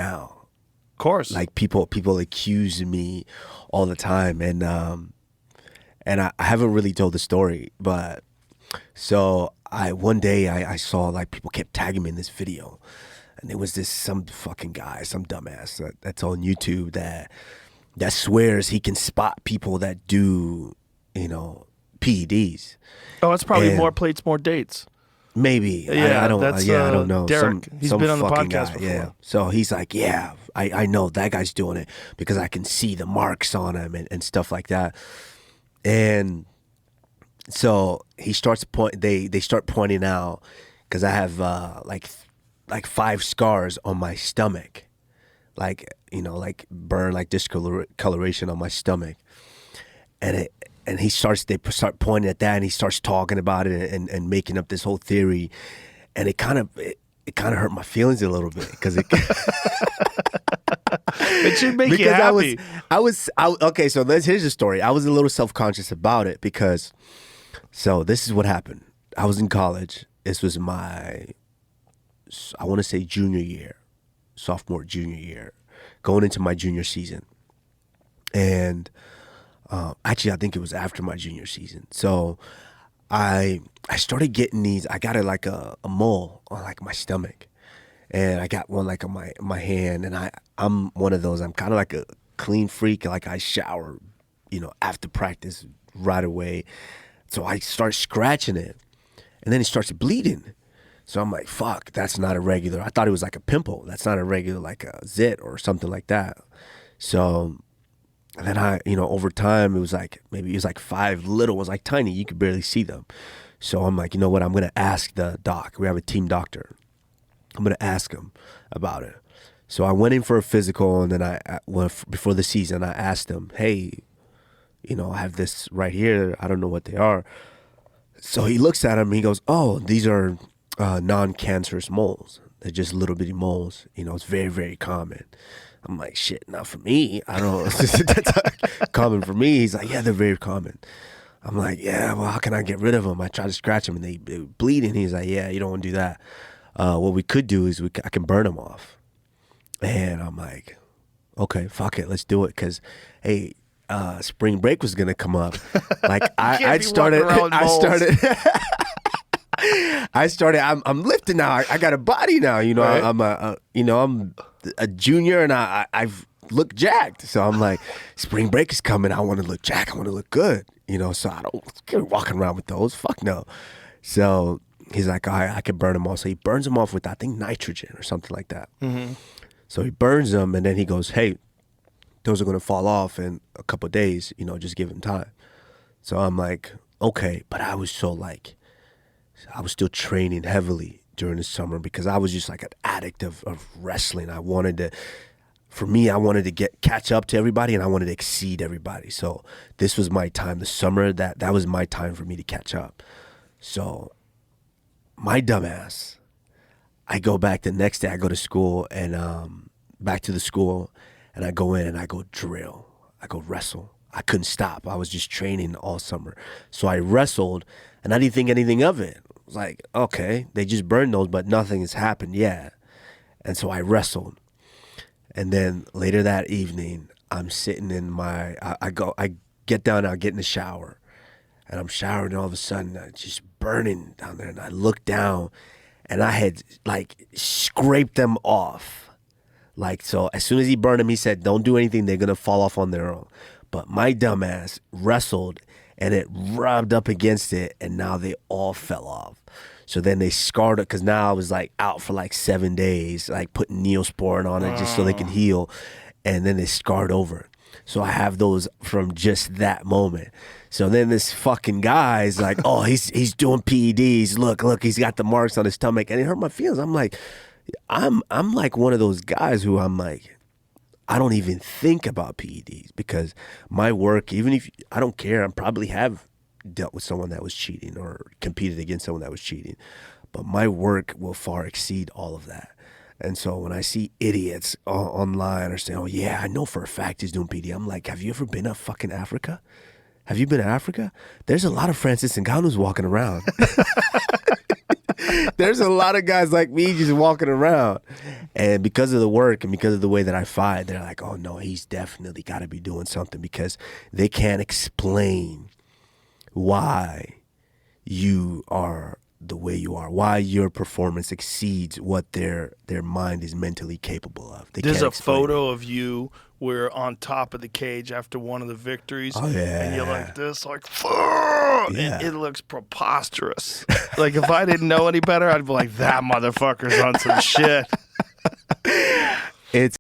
now. Of course. Like people accuse me all the time, and I haven't really told the story, but so one day I saw like people kept tagging me in this video, and there was some fucking guy, some dumbass that's on YouTube that swears he can spot people that do, PEDs. Oh, it's probably And more plates, more dates. maybe. Yeah, I don't. that's, I don't know. Derek. He's some been on the fucking podcast guy, before. Yeah. So he's like, yeah, I know that guy's doing it because I can see the marks on him and stuff like that. And so he starts they start pointing out, because I have like 5 scars on my stomach, like burn, like discoloration on my stomach, and they start pointing at that, and he starts talking about it and making up this whole theory, and it kind of hurt my feelings a little bit because it. It should make you because happy. Okay, so here's the story. I was a little self-conscious about it because, so this is what happened. I was in college. This was my, I want to say sophomore, junior year, going into my junior season. And actually, I think it was after my junior season. So I started getting these. I got like a mole on like my stomach, and I got one like on my hand. And I'm one of those. I'm kind of like a clean freak. Like I shower, after practice right away. So I start scratching it, and then it starts bleeding. So I'm like, fuck, that's not a regular. I thought it was like a pimple. That's not a regular, like a zit or something like that. So and then over time, it was like 5 little ones, like tiny. You could barely see them. So I'm like, you know what? I'm going to ask the doc. We have a team doctor. I'm going to ask him about it. So I went in for a physical, and then before the season, I asked him, hey, I have this right here. I don't know what they are. So he looks at him, and he goes, oh, these are non-cancerous moles. They're just little bitty moles. It's very, very common. I'm like, shit, not for me. I don't know. That's common for me. He's like, yeah, they're very common. I'm like, yeah, well, how can I get rid of them? I try to scratch them, and they bleed. And he's like, yeah, you don't want to do that. What we could do is I can burn them off. And I'm like, okay, fuck it, let's do it. Because, hey, spring break was going to come up. Like, I started. I'm lifting now. I got a body now. Right. I'm a junior, and I've looked jacked. So I'm like, spring break is coming. I want to look jacked. I want to look good. So I don't get walking around with those. Fuck no. So he's like, all right, I can burn them off. So he burns them off with, I think, nitrogen or something like that. Mm-hmm. So he burns them, and then he goes, hey, those are going to fall off in a couple of days. Just give him time. So I'm like, okay. But I was still training heavily during the summer because I was just like an addict of wrestling. I wanted to catch up to everybody, and I wanted to exceed everybody. So this was my time. The summer, that was my time for me to catch up. So my dumbass, I go back the next day. I go to school, and back to the school, and I go in and I go drill. I go wrestle. I couldn't stop. I was just training all summer. So I wrestled, and I didn't think anything of it. I was like, okay, they just burned those, but nothing has happened yet. And so I wrestled. And then later that evening, I'm sitting in I get down, I get in the shower, and I'm showering, and all of a sudden, it's just burning down there. And I look down, and I had like scraped them off. Like, so as soon as he burned them, he said, don't do anything. They're going to fall off on their own. But my dumbass wrestled, and it rubbed up against it, and now they all fell off. So then they scarred it, because now I was like out for like 7 days, like putting Neosporin on it just so they can heal. And then they scarred over. So I have those from just that moment. So then this fucking guy is like, oh, he's doing PEDs. Look, he's got the marks on his stomach. And it hurt my feelings. I'm like, I'm like one of those guys who I'm like, I don't even think about PEDs because my work, even if I don't care, I probably have dealt with someone that was cheating or competed against someone that was cheating, but my work will far exceed all of that. And so when I see idiots online or saying, oh yeah, I know for a fact he's doing PD, I'm like, have you ever been to fucking Africa? Have you been to Africa? There's a lot of Francis Ngannou's walking around. There's a lot of guys like me just walking around. And because of the work and because of the way that I fight, they're like, oh, no, he's definitely got to be doing something, because they can't explain why you are the way you are, why your performance exceeds what their mind is mentally capable of. They There's can't a explain photo of you where on top of the cage after one of the victories. Oh, yeah. And you're like this, like, fuck! Yeah. It looks preposterous. Like, if I didn't know any better, I'd be like, that motherfucker's on some shit. It's